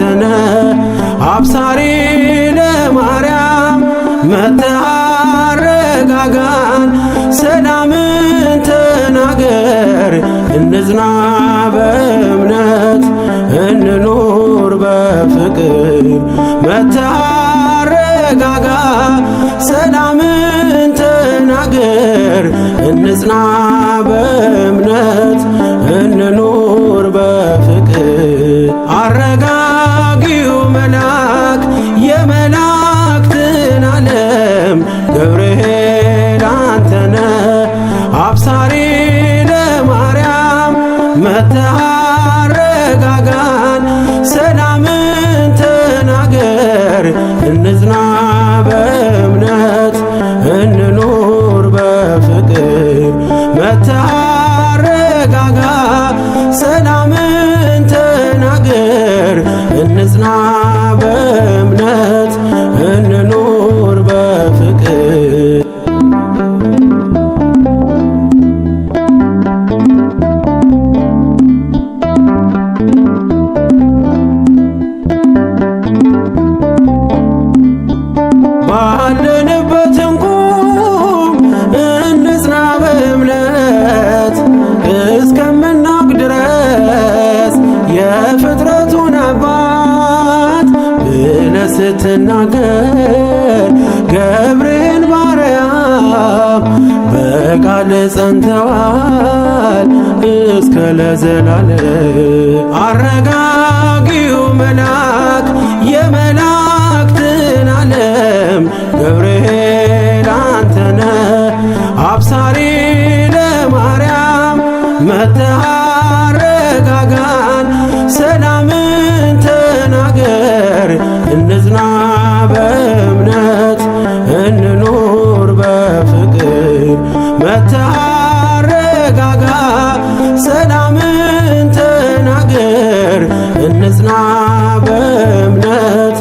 አንተነ አብሳሪ ለማርያም መጥተህ አረጋጋን። ሰላምን ተናገር እንጽና በእምነት እንኑር በፍቅር። መጥተህ አረጋጋ ሰላምን ተናገር እንጽና በእምነት እንኑር በፍቅር። አረጋጊው መልአክ የመላእክትን ዓለም ገብርኤል አንተነ አብሳሪ ለማርያም መጥተህ አረጋጋን። ሰላምን ተናገር እንጽና በእምነት እንኑር በፍቅር። መጥተህ አረጋጋ ሰላምን ተናገር እንጽና በእምነት እንኑር በፍቅር። ባለንበት እንቁም እንጽና በእምነት እስከምናውቅ ድረስ የፍጥረቱን አባት ብለህ ስትናገር ገብርኤል ማርያም በቃል ጸንተዋል እስከ ለዘላለም። አረጋጊው መልአክ የመላእክትን ዓለም ገብርኤል አንተነ አብሳሪ ለማርያም መጥተህ አረጋጋን። ሰላምን ተናገር እንጽና በእምነት እንኑር በፍቅር። መጥተህ አረጋጋ ሰላምን ተናገር እንጽና በእምነት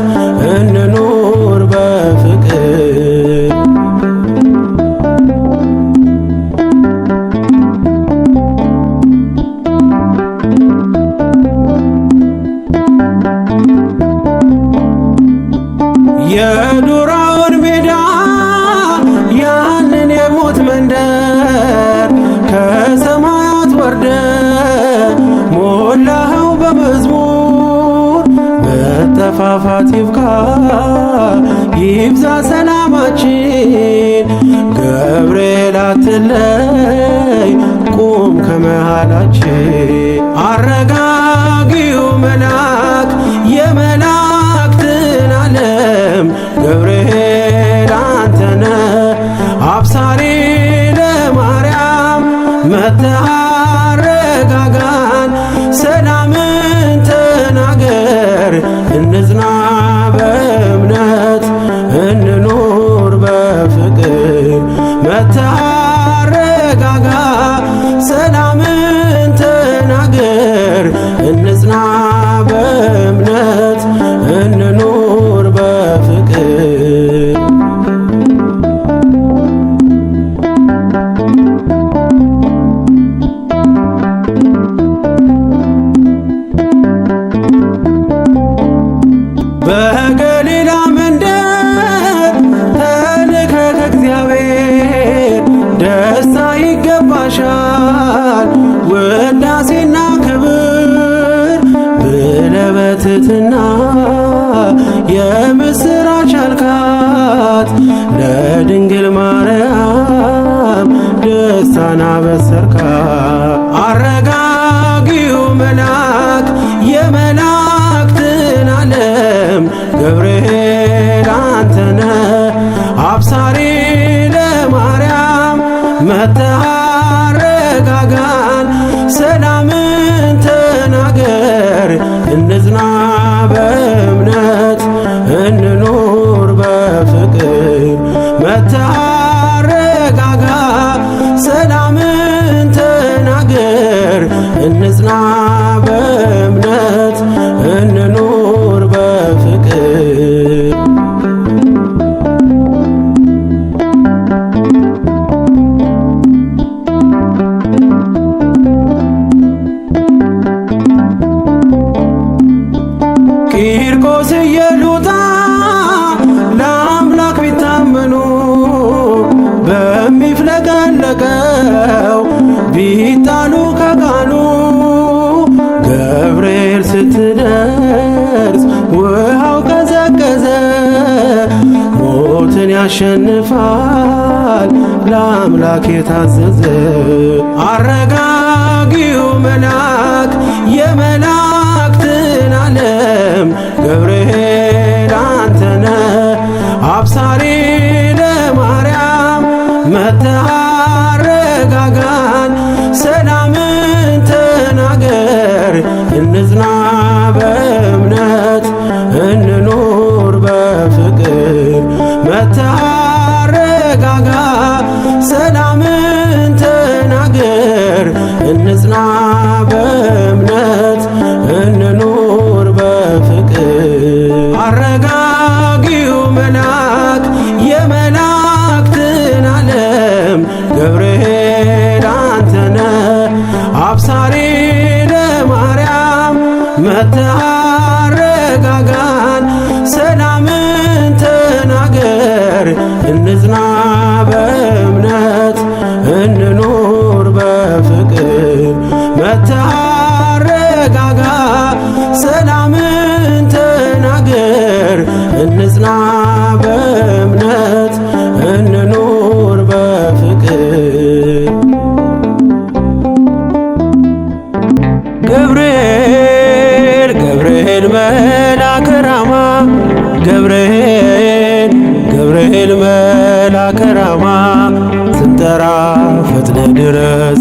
እንኑር በፍቅር። የዱራውን ሜዳ ያንን የሞት መንደር ከሰማያት ወርደ ሞላኸው በመዝሙር። መጠፋፋት ይብቃ ይብዛ ሰላማችን። ገብርኤል አትለይ ቁም ከመሃላችን። አረጋጊው መልአክ የመላእክትን ዓለም ገብርኤል አንተነ አብሳሪ ለማርያም መጥተህ አረጋጋን። ሰላምን ተናገር እንጽና በእምነት እንኑር በፍቅር። መጥተህ አረጋጋ ሰላምን ተናገር እንጽና በእምነት እንኑር በፍቅር። በገሊላ መንደር ተልከህ ከእግዚአብሔር ደስታ ይገባሻል ውዳሴና ክብር ብለህ በትሕትና የምስራች አልካት። ለድንግል ማርያም ደስታን አበሰርካት። አረጋጊው መልአክ የመላእክትን ዓለም ገብርኤል አንተነ አብሳሪ ለማርያም መጥተህ አረጋጋን። ሰላምን ተናገር እንጽና በእምነት እንኑር በፍቅር። መጥተህ አረጋጋ ሰላምን ተናገር እንጽና ቂርቆስ ኢየሉጣ ለአምላክ ቢታመኑ በሚፍለቀለቀው ቢጣሉ ከቃሉ ገብርኤል ስትደርስ ውሃው ቀዘቀዘ። ሞትን ያሸንፋል ለአምላክ የታዘዘ አረጋጊው መልአክ የመላእክትን ዓለም ገብርኤል አንተነ አብሳሪ ለማርያም መጥተህ አረጋጋን ሰላምን ተናገር እንጽና በእምነት እንኑር በፍቅር መጥተህ አረጋጋ ሰላምን ተናገር እንጽና በእምነት እንኑር በፍቅር አረጋጊው መልአክ የመላእክትን ዓለም ገብርኤል አንተነ አብሳሪ ለማርያም መጥተህ አረጋጋን ሰላምን ተናገር እንጽና በእምነት እንኑር በፍቅር መጥተህ አረጋጋ ሰላምን ተናገር እንጽና በእምነት እንኑር በፍቅር ገብርኤል ገብርኤል መልአከ ራማ ገብርኤል ገብርኤል መልአከ ራማ ስንጠራ ፈጥነ ድረስ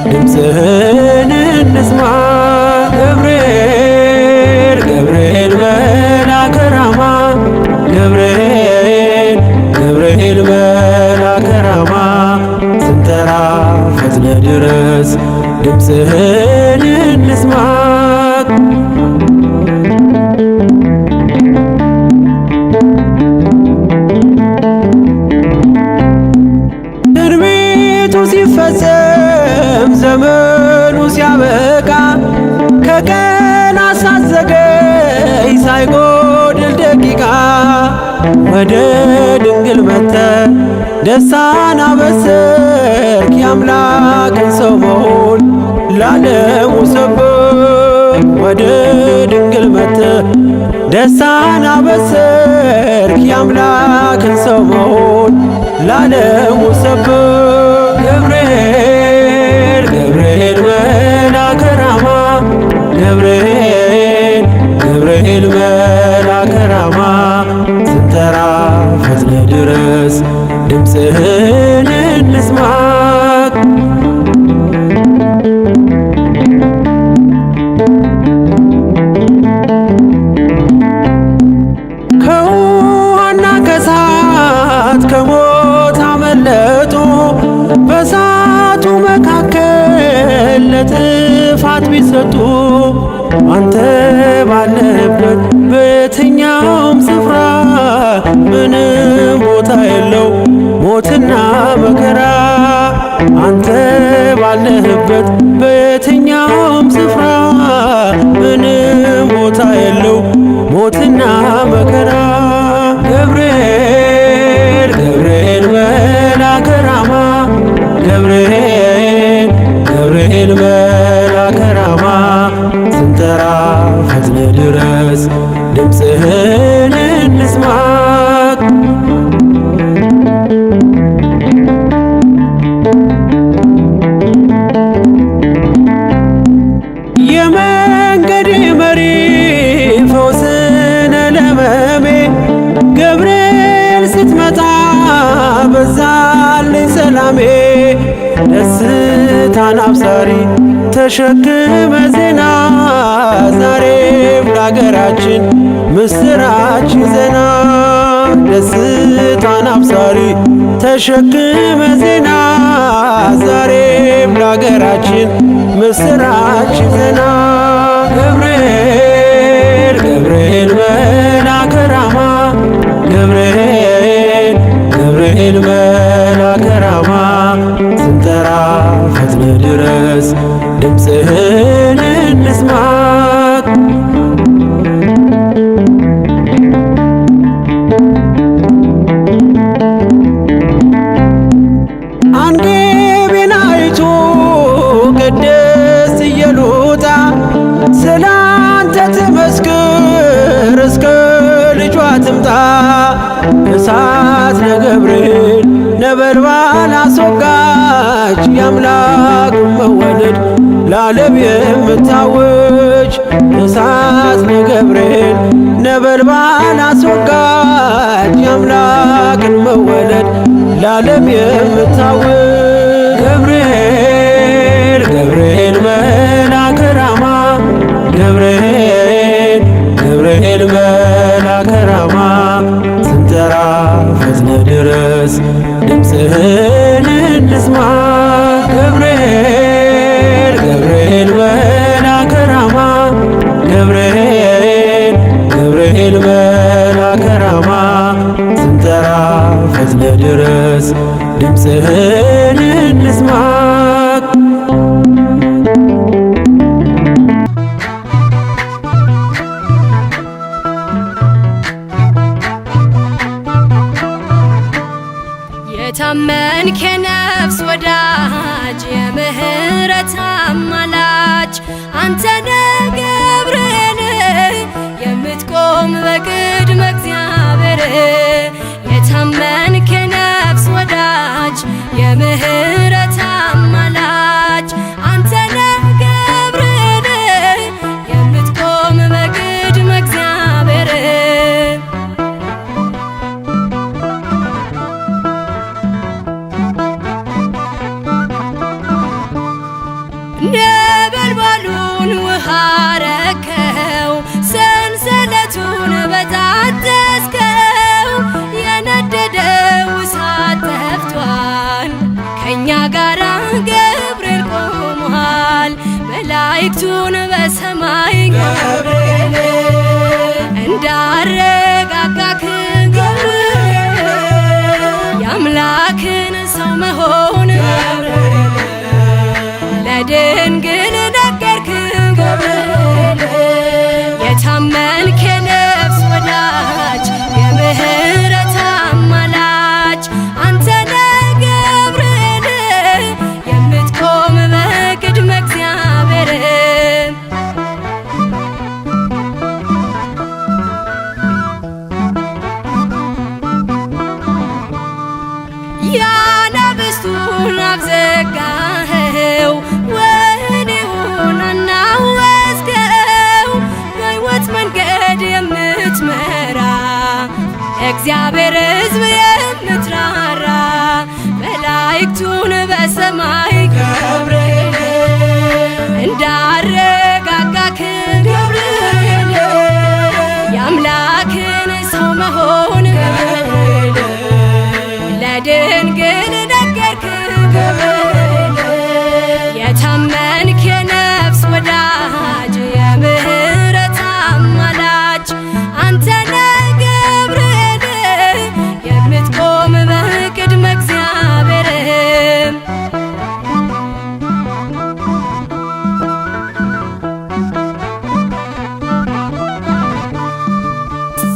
ድምፅህን እንስማ ገብርኤል ገብርኤል መልአከ ራማ ገብርኤል ገብርኤል መልአከ ራማ ስንጠራ ፈጥነ ድረስ ድምፅህን እንስማ ትንቢቱ ሲፈጸም ዘመኑ ሲያበቃ ከቀናት ሳትዘገይ ሳይጎድል ደቂቃ ወደ ድንግል መጥተህ ደስታን አበሰርክ የአምላክን ሰው መሆን ለዓለሙ ሰበክ ወደ ድንግል መጥተህ ደስታን አበሰርክ የአምላክን ሰው መሆን ለዓለሙ ሰበክ ገብርኤል ገብርኤል መልአከ ራማ ገብርኤል ገብርኤል መልአከ ራማ ስንጠራ ፈጥነ ድረስ ድምፅህን እንስማ ከውሃና ከእሳት ከሞት አመለጡ በእሳቱ መካከል ለጥፋት ቢሰጡ አንተ ባለህበት በየትኛውም ስፍራ ምንም ቦታ የለው ሞትና መከራ አንተ ባለህበት በየትኛውም ስፍራ ምንም ቦታ የለው ሞትና መከራ ገብርኤል ገብርኤል መልአከ ራማ ገብርኤል ገብርኤል መልአከ ራማ ስንጠራ ፈጥነ ድረስ ድምፅህን እንስማ የመንገዴ መሪ ፈውስነ ለሕመሜ ገብርኤል ስትመጣ በዛልኝ ሰላሜ ደስታን አብሳሪ ተሸክመ ዜና ዛሬም ለአገራችን ምስራች ዜና ደስታን አብሳሪ ተሸክመ ዜና ዛሬም ለአገራችን ምስራች ዜና ገብርኤል ገብርኤል መልአከ ራማ ገብርኤል ገብርኤል መልአከ ራማ ስንጠራ ፈጥነ ድረስ ድምፅህን እንስማ ትምጣ እሳት ለገብርኤል ነበልባል አስወጋች የአምላክ መወለድ ለዓለም የምታውጅ እሳት ለገብርኤል ነበልባል አስወጋች የአምላክን መወለድ ለዓለም የምታውጅ ገብርኤል ገብርኤል መልአከ ራማ ገብርኤል መልአከ ራማ ስንጠራ ፈጥነ ድረስ ድምፅህን እንስማ ገብርኤል መልአከ ራማ ገብርኤል መልአከ ራማ ስንጠራ ፈጥነ ድረስ ድምፅህን እንስማ የታመንክ የነፍስ ወዳጅ የምህረት አማላጅ አንተነ ገብርኤል የምትቆም በቅድመ እግዚአብሔር የታመንክ የነፍስ ወዳጅ የምህረት አማላጅ አንተነ ገብርኤል የምትቆም በቅድመ እግዚአብሔር ነበልባሉን ውሃ ረከው ሰንሰለቱን በጣጠስከው የነደደው እሳት ጠፍቷል ከእኛ ጋራ ገብርኤል ቆሟል መላእክቱን በሰማይ ገብርኤል እንዳረጋጋክ ገብርኤል የአምላክን ሰው መሆን ለድንግል ነገርክ ገብርኤል የታመንክ የነፍስ ወዳጅ የምህረት አማላጅ አንተነ ገብርኤል የምትቆም በቅድመ እግዚአብሔር ያናብስቱን አፍ ዘጋኸው ወህኒውን አናወጽከው በሕይወት መንገድ የምትመራ እግዚአብሔር ሕዝብ የምትራራ መላእክቱን በሰማይ ገብርኤል እንዳረጋጋክ ገብርኤል የአምላክን ሰው መሆን ለድንግል ነገርክ ገብርኤል የታመንክ የነፍስ ወዳጅ የምህረት አማላጅ አንተነ ገብርኤል የምትቆም በቅድመ እግዚአብሔር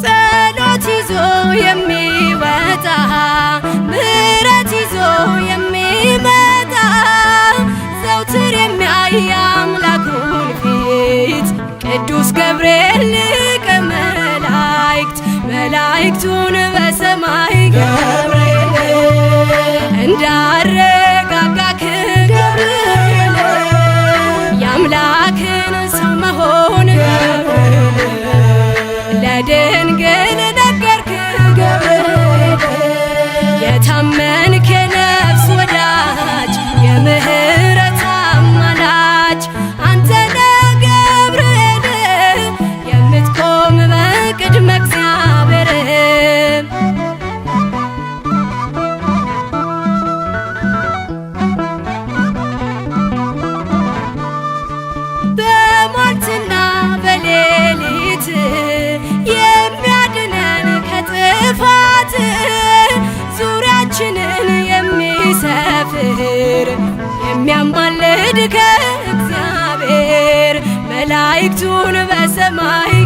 ጸሎት ይዞ የሚወጣ ምሕረት ይዞ የሚመጣ ዘውትር የሚያይ አምላኩን ፊት ቅዱስ ገብርኤል ሊቀ መላእክት መላእክቱን በሰማይ ገብርኤል እንዳረጋጋክ ገብርኤል የአምላክን ሰው መሆን ለድንግል ነገርክ ገብርኤል የታመንክ የነፍስ ወዳጅ የምህረት አማላጅ አንተነ ገብርኤል የምትቆም በቅድመ እግዚአብሔር በሟርትና በሌሊት የሚያድነን ከጥፋት ዙሪያችንን የሚሰፍር የሚያማልድ ከእግዚአብሔር መላእክቱን በሰማይ